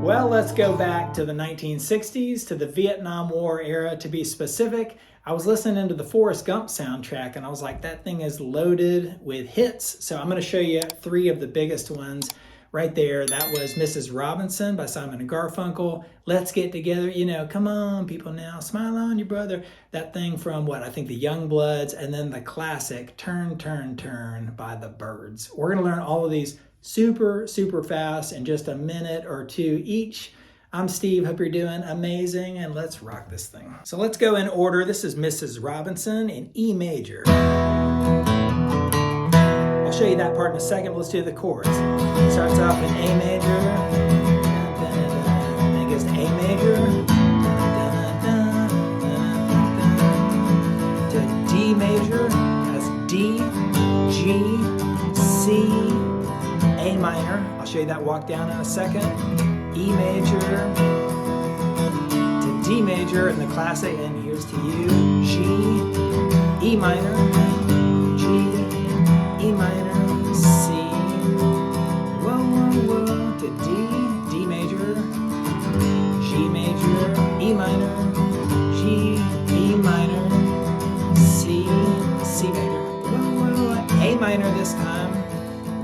Well, let's go back to the 1960s, to the Vietnam War era to be specific. I was listening to the Forrest Gump soundtrack and I was like, that thing is loaded with hits. So I'm going to show you three of the biggest ones right there. That was Mrs. Robinson by Simon and Garfunkel. Let's Get Together, you know, come on people now, smile on your brother. That thing from I think the Youngbloods, and then the classic Turn, Turn, Turn by the Byrds. We're going to learn all of these super fast in just a minute or two each. I'm Steve, hope you're doing amazing, and let's rock this thing. So let's go in order. This is Mrs. Robinson in E major. I'll show you that part in a second, but let's do the chords. It starts off in A major, then it goes to A major, to D major, that's D, G, C, A minor. I'll show you that walk down in a second. E major to D major in the classic, and here's to you. G, E minor, G, E minor, C, whoa, whoa, whoa, to D, D major, G major, E minor, G, E minor, C, C major, whoa, whoa, A minor this time,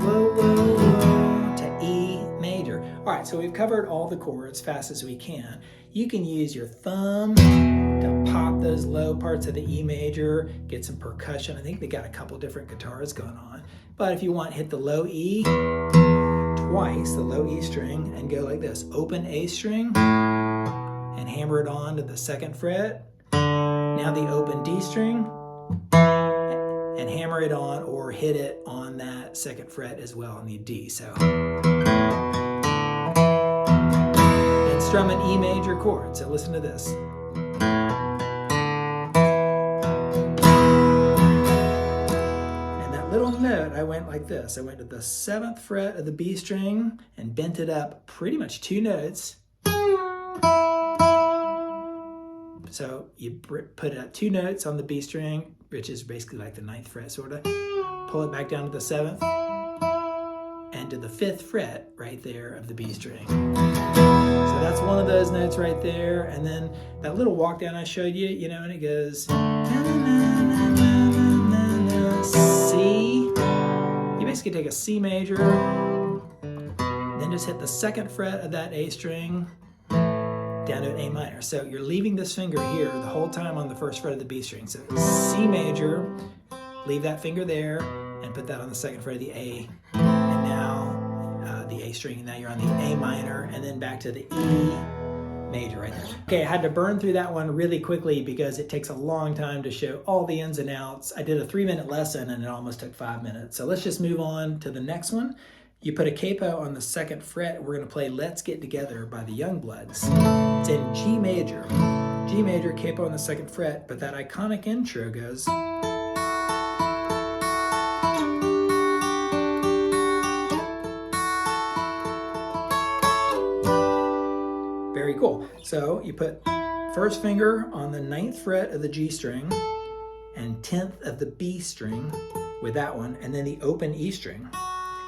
whoa, whoa, whoa, to E major. All right, so we've covered all the chords fast as we can. You can use your thumb to pop those low parts of the E major, get some percussion. I think they got a couple different guitars going on. But if you want, hit the low E twice, the low E string, and go like this. Open A string and hammer it on to the second fret. Now the open D string and hammer it on or hit it on that second fret as well on the D. So and strum an E major chord. So listen to this. Little note, I went like this. I went to the 7th fret of the B string and bent it up pretty much 2 notes. So you put up 2 notes on the B string, which is basically like the 9th fret sort of. Pull it back down to the 7th and to the 5th fret right there of the B string. So that's one of those notes right there. And then that little walk down I showed you, you know, and it goes C. You basically take a C major, then just hit the 2nd fret of that A string down to an A minor. So you're leaving this finger here the whole time on the 1st fret of the B string. So C major, leave that finger there and put that on the 2nd fret of the A. And now the A string, and now you're on the A minor, and then back to the E major right there. Okay, I had to burn through that one really quickly because it takes a long time to show all the ins and outs. I did a 3-minute lesson and it almost took 5 minutes. So let's just move on to the next one. You put a capo on the 2nd fret. We're going to play Let's Get Together by the Youngbloods. It's in G major. G major, capo on the 2nd fret, but that iconic intro goes. Very cool. So you put 1st finger on the 9th fret of the G string and 10th of the B string with that one, and then the open E string.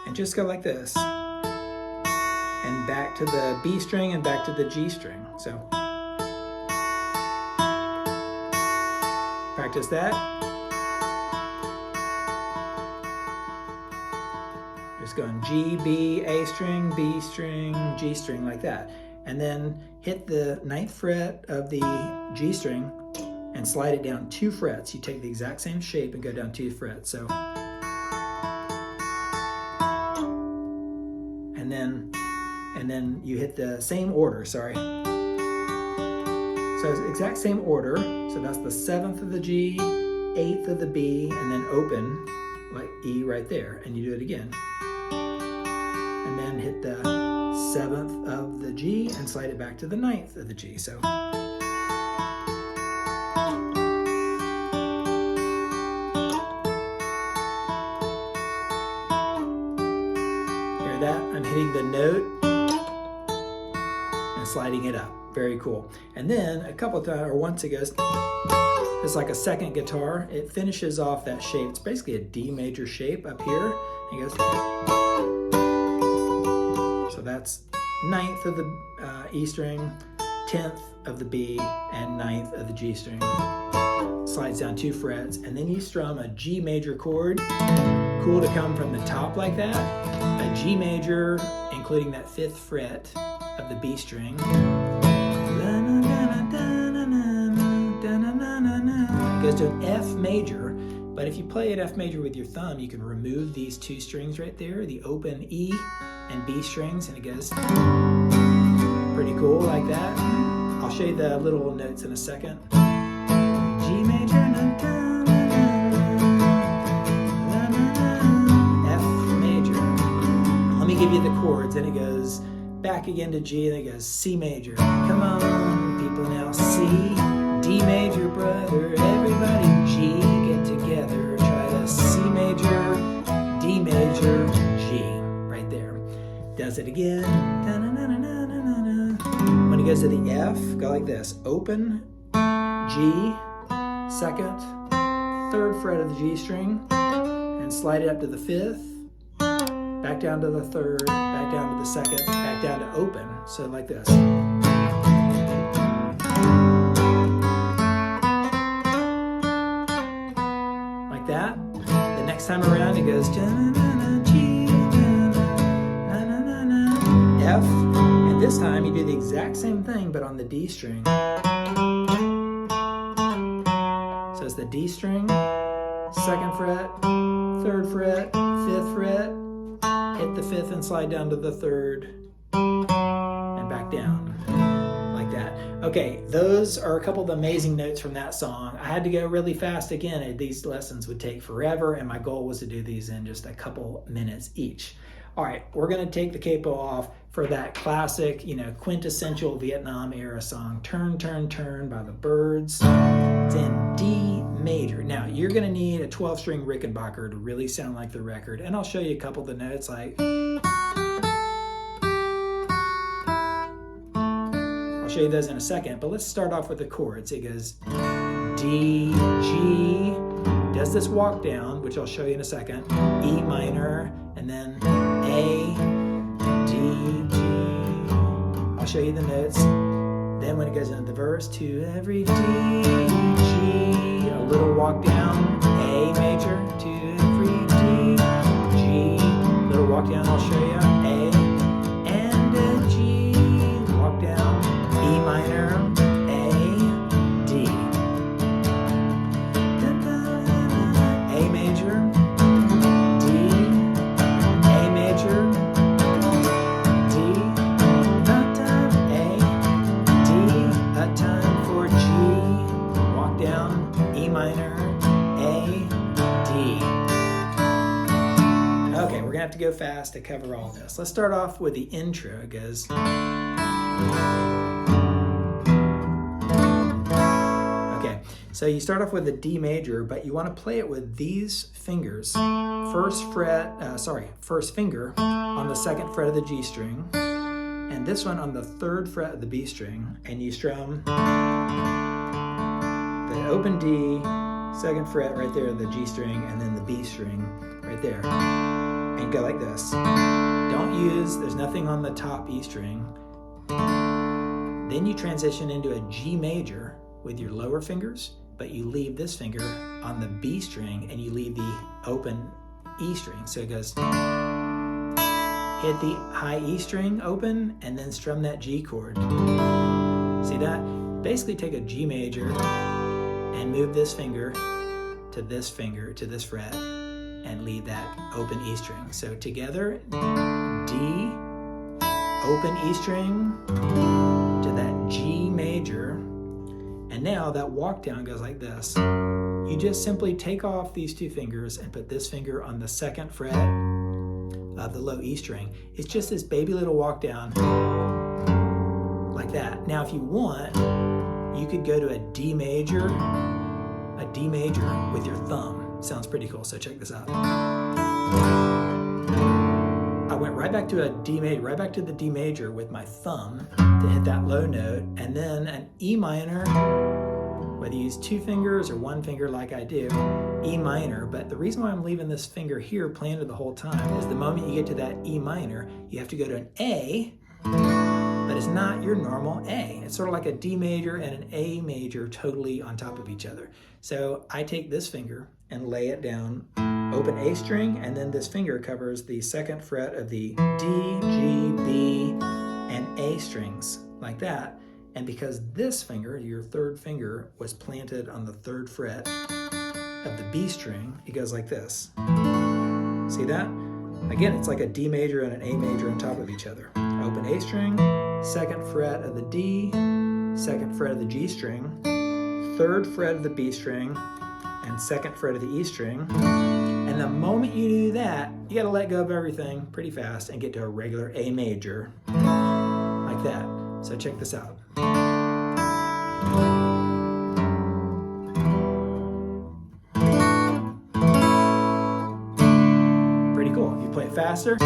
And just go like this. And back to the B string and back to the G string. So practice that. Just going G, B, A string, B string, G string like that. And then hit the 9th fret of the G string and slide it down 2 frets. You take the exact same shape and go down 2 frets. So, and then you hit the same order, sorry. So it's the exact same order. So that's the 7th of the G, 8th of the B, and then open like E right there. And you do it again. And then hit the 7th of the G and slide it back to the 9th of the G. So hear that? I'm hitting the note and sliding it up. Very cool. And then a couple of times, or once it goes, it's like a second guitar. It finishes off that shape. It's basically a D major shape up here. And it goes. So that's 9th of the E string, 10th of the B, and 9th of the G string. Slides down 2 frets, and then you strum a G major chord. Cool to come from the top like that. A G major, including that 5th fret of the B string. It goes to an F major, but if you play an F major with your thumb, you can remove these 2 strings right there, the open E and B strings, and it goes pretty cool like that. I'll show you the little notes in a second. G major, F major. Let me give you the chords, and it goes back again to G, and it goes C major. Come on, people, now C, D major, brother, everybody, G, get together, try the C major, D major, G, right there. Does it again. When it goes to the F, go like this, open, G, 2nd, 3rd fret of the G string, and slide it up to the 5th, back down to the 3rd, back down to the 2nd, back down to open, so like this. Like that. The next time around it goes G, F, and this time you do the exact same thing but on the D string. So it's the D string, 2nd fret, 3rd fret, 5th fret, hit the 5th and slide down to the 3rd, and back down, like that. Okay, those are a couple of the amazing notes from that song. I had to go really fast again. These lessons would take forever, and my goal was to do these in just a couple minutes each. All right, we're gonna take the capo off for that classic, quintessential Vietnam era song, Turn, Turn, Turn by the Byrds. It's in D major. Now, you're gonna need a 12-string Rickenbacker to really sound like the record, and I'll show you a couple of the notes like, I'll show you those in a second, but let's start off with the chords. It goes D, G, does this walk down, which I'll show you in a second, E minor, and then A, D, G. I'll show you the notes. Then when it goes into the verse, to every D, G, a little walk down, A major, to every D, G, little walk down, I'll show you, A, and a G, walk down, E minor, A, D, A major, D, A major, D, a time, A, D, a time for G, walk down, E minor, A, D. Okay, we're gonna have to go fast to cover all this. Let's start off with the intro. It goes, okay, so you start off with the D major, but you want to play it with these fingers. First finger on the 2nd fret of the G string, and this one on the 3rd fret of the B string, and you strum the open D, 2nd fret right there, the G string, and then the B string right there, and go like this. There's nothing on the top E string. Then you transition into a G major with your lower fingers, but you leave this finger on the B string and you leave the open E string. So it goes, hit the high E string open and then strum that G chord. See that? Basically take a G major and move this finger, to this fret, and leave that open E string. So together, D, open E string to that G major, and now that walk down goes like this. You just simply take off these 2 fingers and put this finger on the 2nd fret of the low E string. It's just this baby little walk down like that. Now if you want, you could go to a D major with your thumb. Sounds pretty cool, so check this out. I went right back to the D major with my thumb to hit that low note, and then an E minor, whether you use 2 fingers or 1 finger like I do, E minor. But the reason why I'm leaving this finger here planted the whole time is the moment you get to that E minor, you have to go to an A, but it's not your normal A. It's sort of like a D major and an A major totally on top of each other. So I take this finger and lay it down, open A string, and then this finger covers the 2nd fret of the D, G, B, and A strings, like that. And because this finger, your 3rd finger, was planted on the 3rd fret of the B string, it goes like this. See that? Again, it's like a D major and an A major on top of each other. Open A string, 2nd fret of the D, 2nd fret of the G string, 3rd fret of the B string, and 2nd fret of the E string. And the moment you do that, you gotta let go of everything pretty fast and get to a regular A major, like that. So check this out. Pretty cool. You play it faster.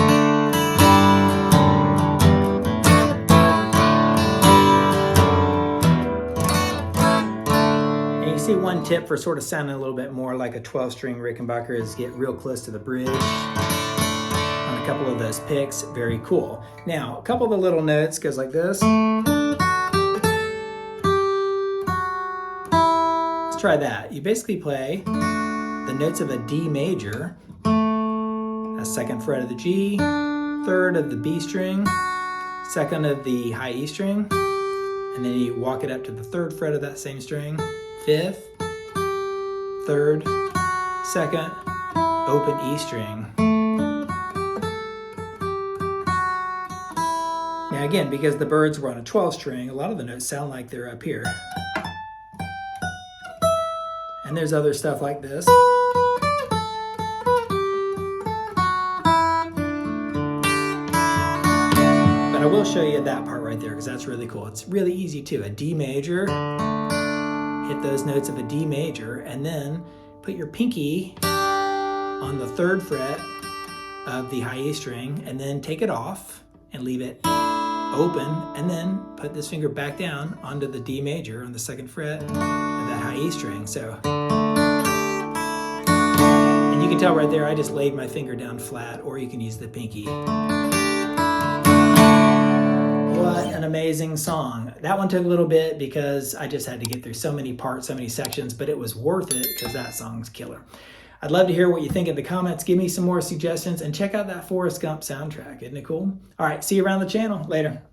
See, one tip for sort of sounding a little bit more like a 12-string Rickenbacker is get real close to the bridge on a couple of those picks. Very cool. Now, a couple of the little notes goes like this. Let's try that. You basically play the notes of a D major, a 2nd fret of the G, 3rd of the B string, 2nd of the high E string, and then you walk it up to the 3rd fret of that same string, 5th, 3rd, 2nd, open E string. Now again, because the Byrds were on a 12 string, a lot of the notes sound like they're up here. And there's other stuff like this. But I will show you that part right there because that's really cool. It's really easy too. A D major, hit those notes of a D major, and then put your pinky on the 3rd fret of the high E string, and then take it off and leave it open, and then put this finger back down onto the D major on the 2nd fret of that high E string. So, and you can tell right there, I just laid my finger down flat, or you can use the pinky. What an amazing song. That one took a little bit because I just had to get through so many parts, so many sections, but it was worth it because that song's killer. I'd love to hear what you think in the comments. Give me some more suggestions and check out that Forrest Gump soundtrack. Isn't it cool? All right, see you around the channel. Later.